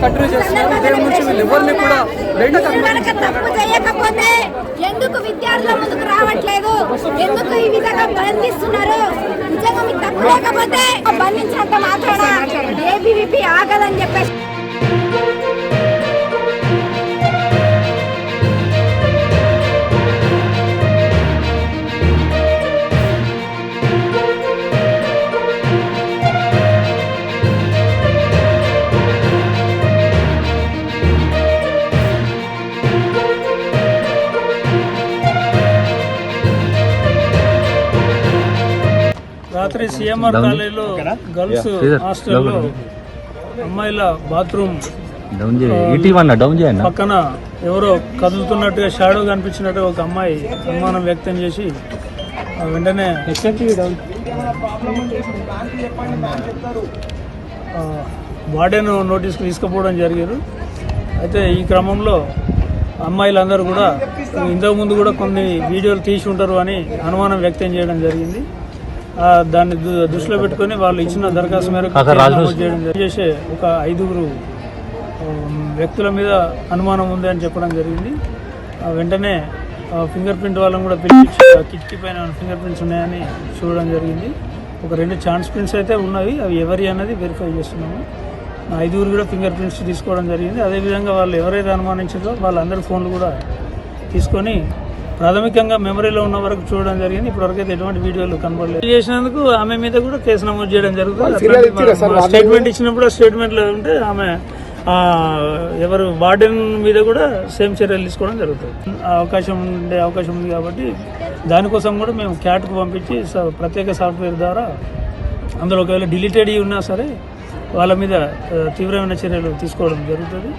Continue చేస్తున్నారు. దేని నుంచి వీళ్ళు ఎవరిని కూడా తప్పు చేయకపోతే ఎందుకు విద్యార్థుల ముందుకు రావట్లేదు, ఎందుకు ఈ విధంగా బంధిస్తున్నారు? నిజంగా మీకు తప్పు లేకపోతే బంధించినంత మాత్రాన ఏబీవీపీ ఆగదని చెప్పేసి రాత్రి సిఎంఆర్ కాలేజీలో గర్ల్స్ హాస్టల్లో అమ్మాయిల బాత్రూమ్ పక్కన ఎవరో కదులుతున్నట్టుగా షాడో కనిపించినట్టుగా ఒక అమ్మాయి అనుమానం వ్యక్తం చేసి వెంటనే వార్డెన్ నోటీస్కి తీసుకుపోవడం జరిగారు. అయితే ఈ క్రమంలో అమ్మాయిలందరూ కూడా ఇంతకుముందు కూడా కొన్ని వీడియోలు తీసి ఉంటారు అని అనుమానం వ్యక్తం చేయడం జరిగింది. దాన్ని దృష్టిలో పెట్టుకొని వాళ్ళు ఇచ్చిన దరఖాస్తు మేరకు చేసే ఒక 5 వ్యక్తుల మీద అనుమానం ఉంది అని చెప్పడం జరిగింది. వెంటనే ఫింగర్ ప్రింట్ వాళ్ళని కూడా పిలిపించి కిటికీ పైన ఫింగర్ ప్రింట్స్ ఉన్నాయని చూడడం జరిగింది. ఒక 2 ఛాన్స్ ప్రింట్స్ అయితే ఉన్నవి, అవి ఎవరి అన్నది వెరిఫై చేస్తున్నాము. 5 కూడా ఫింగర్ ప్రింట్స్ తీసుకోవడం జరిగింది. అదేవిధంగా వాళ్ళు ఎవరైతే అనుమానించారో వాళ్ళందరి ఫోన్లు కూడా తీసుకొని ప్రాథమికంగా మెమరీలో ఉన్న వరకు చూడడం జరిగింది. ఇప్పటివరకు అయితే ఎటువంటి వీడియోలు కనబడలేదు. చేసినందుకు ఆమె మీద కూడా కేసు నమోదు చేయడం జరుగుతుంది. స్టేట్మెంట్ ఇచ్చినప్పుడు స్టేట్మెంట్లో ఉంటే ఆమె ఎవరు వార్డెన్ మీద కూడా సేమ్ చర్యలు తీసుకోవడం జరుగుతుంది. అవకాశం ఉంది కాబట్టి దానికోసం కూడా మేము క్యాట్కు పంపించి ప్రత్యేక సాఫ్ట్వేర్ ద్వారా అందులో ఒకవేళ డిలీటెడ్ ఉన్నా సరే వాళ్ళ మీద తీవ్రమైన చర్యలు తీసుకోవడం జరుగుతుంది.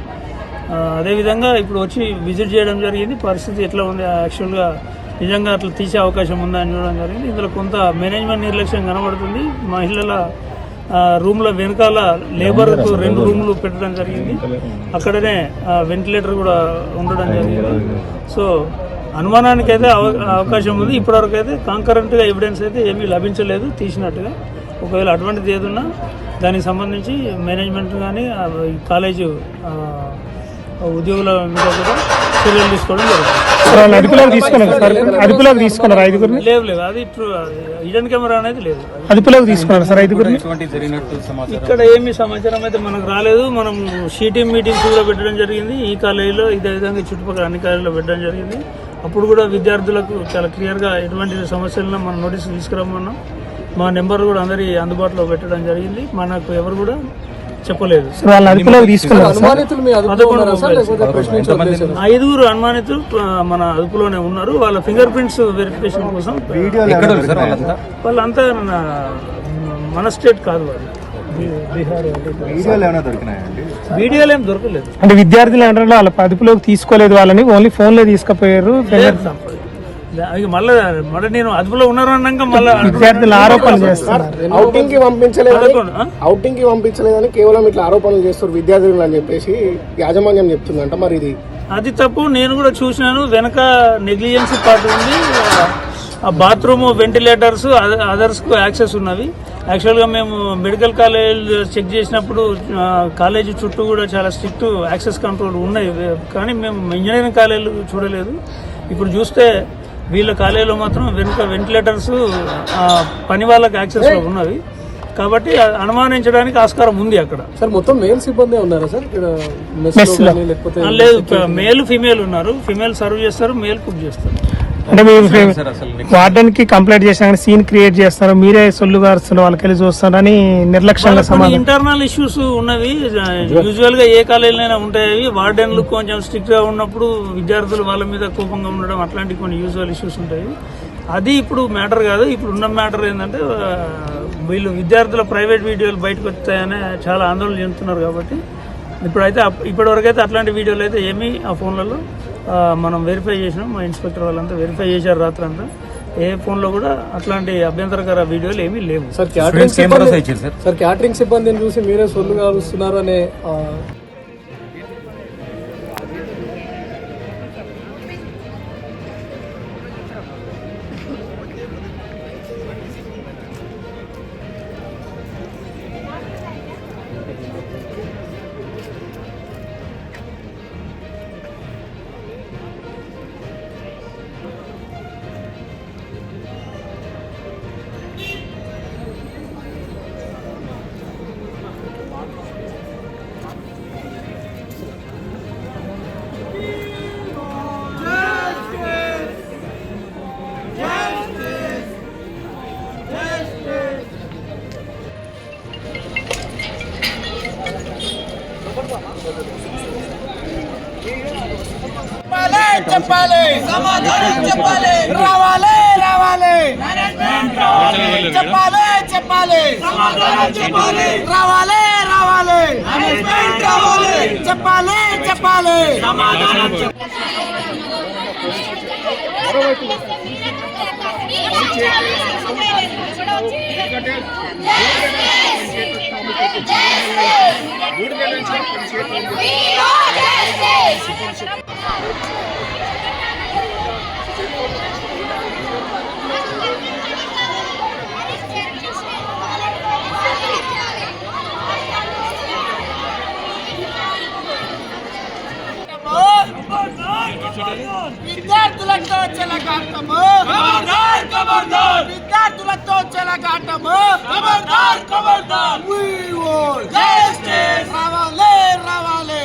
అదేవిధంగా ఇప్పుడు వచ్చి విజిట్ చేయడం జరిగింది. పరిస్థితి ఎట్లా ఉంది, యాక్చువల్గా నిజంగా అట్లా తీసే అవకాశం ఉందా అని చూడడం జరిగింది. ఇందులో కొంత మేనేజ్మెంట్ నిర్లక్ష్యం కనబడుతుంది. మహిళల రూమ్ల వెనకాల లేబర్కు 2 రూములు పెట్టడం జరిగింది. అక్కడనే వెంటిలేటర్ కూడా ఉండడం జరిగింది. సో అనుమానానికి అయితే అవకాశం ఉంది. ఇప్పటివరకు అయితే కాంకరెంట్గా ఎవిడెన్స్ అయితే ఏమీ లభించలేదు తీసినట్టుగా. ఒకవేళ అటువంటిది ఏదున్నా దానికి సంబంధించి మేనేజ్మెంట్ కానీ కాలేజు ఉద్యోగుల మీద కూడా చర్యలు తీసుకోవడం జరుగుతుంది. అదుపులోకి తీసుకున్నారు 5 లేదు అది హిడెన్ కెమెరా అనేది లేదు. అదుపులోకి తీసుకున్నారు సార్ 5 ఇక్కడ ఏమి సమాచారం అయితే మనకు రాలేదు. మనం షీటీమ్ మీటింగ్స్ కూడా పెట్టడం జరిగింది. ఈ కాలేజీలో ఇదే విధంగా చుట్టుపక్కల అన్ని కాలేజీలో పెట్టడం జరిగింది. అప్పుడు కూడా విద్యార్థులకు చాలా క్లియర్గా ఎటువంటి సమస్యలను మనం నోటీసు తీసుకురమ్మన్నాం. మా నెంబర్ కూడా అందరి అందుబాటులో పెట్టడం జరిగింది. మనకు ఎవరు కూడా చెప్పలేదు. 5 అనుమానితులు మన అదుపులోనే ఉన్నారు. వాళ్ళ ఫింగర్ ప్రింట్స్ వెరిఫికేషన్ కోసం వాళ్ళంతా మన స్టేట్ కాదు, వాళ్ళు వీడియోలు ఏం దొరకలేదు. అంటే విద్యార్థులు అంటే వాళ్ళ అదుపులోకి తీసుకోలేదు, వాళ్ళని ఓన్లీ ఫోన్లో తీసుకుపోయారు. మళ్ళీ నేను అదుపులో ఉన్నారన్నాక మళ్ళీ విద్యార్థులు ఆరోపణలు చేస్తారు. ఔటింగ్ కి పంపించలేదని కేవలం ఇట్లా ఆరోపణలు చేస్తారు విద్యార్థులు అని చెప్పేసి యాజమాన్యం చెప్తుందంట. మరి ఇది అది తప్పు. నేను కూడా చూసినాను. వెనక నెగ్లిజెన్సీ పార్ట్ ఉంది. ఆ బాత్రూమ్, వెంటిలేటర్స్, అదర్స్కు యాక్సెస్ ఉన్నవి. యాక్చువల్గా మేము మెడికల్ కాలేజ్ చెక్ చేసినప్పుడు కాలేజీ చుట్టూ కూడా చాలా స్ట్రిక్ట్ యాక్సెస్ కంట్రోల్ ఉన్నాయి. కానీ మేము ఇంజనీరింగ్ కాలేజీలు చూడలేదు. ఇప్పుడు చూస్తే వీళ్ళ కాలేజీలో మాత్రం వెనుక వెంటిలేటర్స్ పని వాళ్ళకి యాక్సెస్ ఉన్నవి. కాబట్టి అనుమానించడానికి ఆస్కారం ఉంది అక్కడ. సార్ మొత్తం మేల్ సిబ్బంది ఉన్నారా సార్? లేదు, మేల్ ఫీమేల్ ఉన్నారు. ఫీమేల్ సర్వ్ చేస్తారు, మేల్ కుక్ చేస్తారు. అంటే మీరు వార్డెన్ కి కంప్లైంట్ చేసినా సీన్ క్రియేట్ చేస్తారు, మీరే సొల్లు గారుస్తున్న వాళ్ళకి వెళ్ళి చూస్తారని నిర్లక్ష్యంగా సమాధానం. ఇంటర్నల్ ఇష్యూస్ ఉన్నవి యూజువల్ గా ఏ కాలేజీలైనా ఉంటాయి. వార్డెన్లు కొంచెం స్ట్రిక్ట్ గా ఉన్నప్పుడు విద్యార్థులు వాళ్ళ మీద కోపంగా ఉండడం అట్లాంటి కొన్ని యూజువల్ ఇష్యూస్ ఉంటాయి. అది ఇప్పుడు మ్యాటర్ కాదు. ఇప్పుడు ఉన్న మ్యాటర్ ఏంటంటే వీళ్ళు విద్యార్థుల ప్రైవేట్ వీడియోలు బయటకు వస్తాయని చాలా ఆందోళన చెందుతున్నారు. కాబట్టి ఇప్పుడైతే ఇప్పటివరకు అయితే అట్లాంటి వీడియోలు అయితే ఏమీ ఆ ఫోన్లలో మనం వెరిఫై చేసినాం. మా ఇన్స్పెక్టర్ వాళ్ళంతా వెరిఫై చేశారు రాత్రి అంతా. ఏ ఫోన్లో కూడా అట్లాంటి అభ్యంతరకర వీడియోలు ఏమీ లేవు. సార్ క్యాటరింగ్ సిబ్బందిని చూసి మీరే సొల్లుగా వస్తున్నారు అనే చెప్పాలి రావాలి రావాలి చెప్పాలి చెప్పాలి రావాలి రావాలి చెప్పాలి చెప్పాలి విద్యార్థులతో చెలగాటము విద్యార్థులతో చెలగాటము రావాలి రావాలి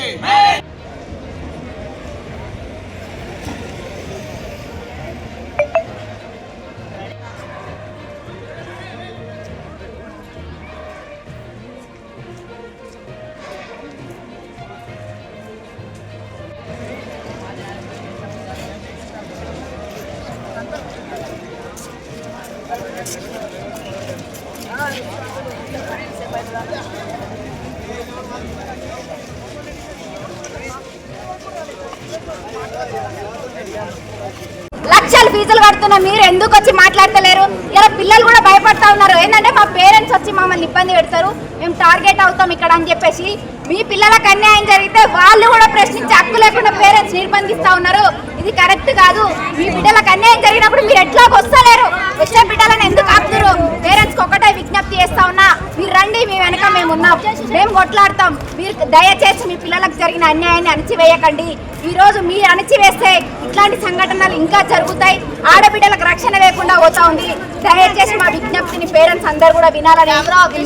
లక్షలు ఫీజులు కడుతున్నా మీరు ఎందుకు వచ్చి మాట్లాడతలేరు? ఇలా పిల్లలు కూడా భయపడతా ఉన్నారు. ఏంటంటే మా పేరెంట్స్ వచ్చి మమ్మల్ని ఇబ్బంది పెడతారు, మేము టార్గెట్ అవుతాం ఇక్కడ అని చెప్పేసి. మీ పిల్లలకు అన్యాయం జరిగితే వాళ్ళు కూడా ప్రశ్నించే హక్కు లేకుండా పేరెంట్స్ నిర్బంధిస్తా ఉన్నారు. ఇది కరెక్ట్ కాదు. మీ బిడ్డలకు అన్యాయం జరిగినప్పుడు మీరు ఎట్లా వస్తలేరు? వచ్చే బిడ్డలను ఎందుకు ఆపుతారు? పేరెంట్స్కి ఒకటే విజ్ఞప్తి చేస్తా ఉన్నా, మీరు రండి, మీ వెనక మేము ఉన్నాం, మేము కొట్లాడతాం. మీరు దయచేసి మీ పిల్లలకు జరిగిన అన్యాయాన్ని అణచివేయకండి. ఈ రోజు మీరు అణచివేస్తే ఇట్లాంటి సంఘటనలు ఇంకా జరుగుతాయి, ఆడబిడ్డలకు రక్షణ లేకుండా పోతా ఉంది. దయచేసి మా విజ్ఞప్తిని పేరెంట్స్ అందరు కూడా వినాలని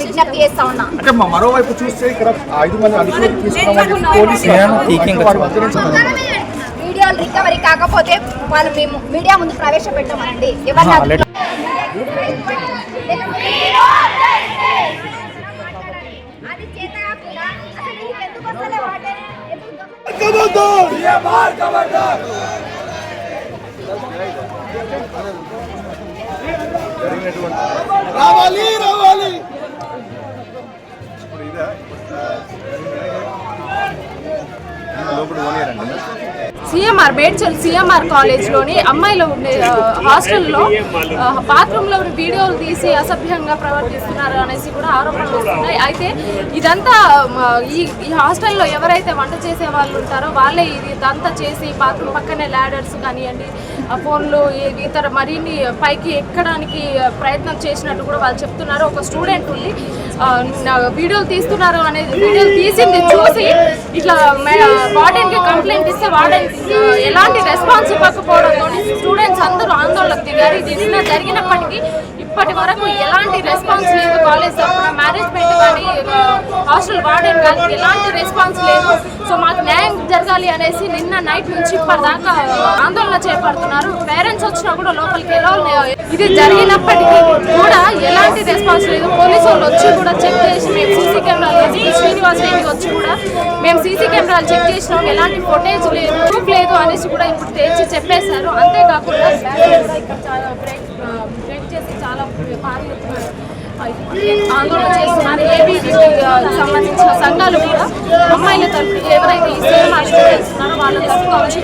విజ్ఞప్తి చేస్తా ఉన్నా. అంటే మరోవైపు చూస్తే ఇక్కడ 5 మంది అధికారులు తీసుకున్నామని వీడియోలు రికవరీ కాకపోతే వాళ్ళు మేము మీడియా ముందు ప్రవేశపెట్టామనండి. ఎవరన్నా అది చేత కాకుండా అసలు నీకు ఎందుకు వస్తలే వాటే? రావాలి రావాలి సిఎంఆర్ మేడ్చల్ సిఎంఆర్ కాలేజ్లోని అమ్మాయిలు ఉండే హాస్టల్లో బాత్రూంలో వీడియోలు తీసి అసభ్యంగా ప్రవర్తిస్తున్నారు అనేసి కూడా ఆరోపణలు వస్తున్నాయి. అయితే ఇదంతా ఈ హాస్టల్లో ఎవరైతే వంట చేసే వాళ్ళు ఉంటారో వాళ్ళే ఇదంతా చేసి బాత్రూమ్ పక్కనే ల్యాడర్స్ కానివ్వండి, ఫోన్లు ఇతర మరిన్ని పైకి ఎక్కడానికి ప్రయత్నం చేసినట్టు కూడా వాళ్ళు చెప్తున్నారు. ఒక స్టూడెంట్ ఉండి వీడియోలు తీస్తున్నారు అనేది వీడియోలు తీసింది చూసి ఇట్లా వార్డెన్కి కంప్లైంట్ ఇస్తే వార్డెన్ ఎలాంటి రెస్పాన్స్ ఇవ్వకపోవడంతో స్టూడెంట్స్ అందరూ ఆందోళనకు దిగారు. ఇది నిన్న జరిగినప్పటికీ ఇప్పటి వరకు ఎలాంటి రెస్పాన్స్ లేదు. కాలేజ్ తరఫున మేనేజ్మెంట్ కానీ హాస్టల్ వార్డెన్ కానీ ఎలాంటి రెస్పాన్స్ లేదు. సో మాకు న్యాయం జరగాలి అనేసి నిన్న నైట్ నుంచి ఇప్పటిదాకా ఆందోళన చేపడుతున్నారు. పేరెంట్స్ వచ్చినా కూడా లోపలికి ఎలా ఇది జరిగినప్పటికీ కూడా ఎలాంటి రెస్పాన్స్ లేదు. పోలీసు వాళ్ళు వచ్చి కూడా చెక్ చేసి మేము సీసీ కెమెరాలు శ్రీనివాస్ రెడ్డి వచ్చి కూడా మేము సీసీ కెమెరాలు చెక్ చేసినాం, ఎలాంటి ఫుటేజ్ లేదు, ప్రూఫ్ లేదు అనేసి కూడా ఇప్పుడు తెచ్చి చెప్పేశారు. అంతేకాకుండా బ్రేక్ చేసి చాలా భారీ ఆందోళన చేస్తున్నారు. ఏబీవీకి సంబంధించిన సంఘాలు కూడా అమ్మాయిల తరఫు ఎవరైతే ఈ సేమ్ చేస్తున్నారో వాళ్ళ తరఫున వచ్చి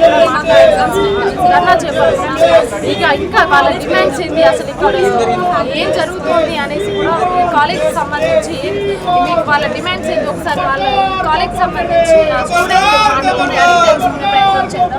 ధర్నా చేపడుతున్నారు. ఇంకా వాళ్ళ డిమాండ్స్ ఏంటి, అసలు ఇక్కడ ఏం జరుగుతుంది అనేసి కూడా కాలేజ్కి సంబంధించి మీకు వాళ్ళ డిమాండ్స్ ఏంటి ఒకసారి వాళ్ళ కాలేజ్కి సంబంధించి స్టూడెంట్ తెలుసుకునే ప్రయత్నం చేద్దాం.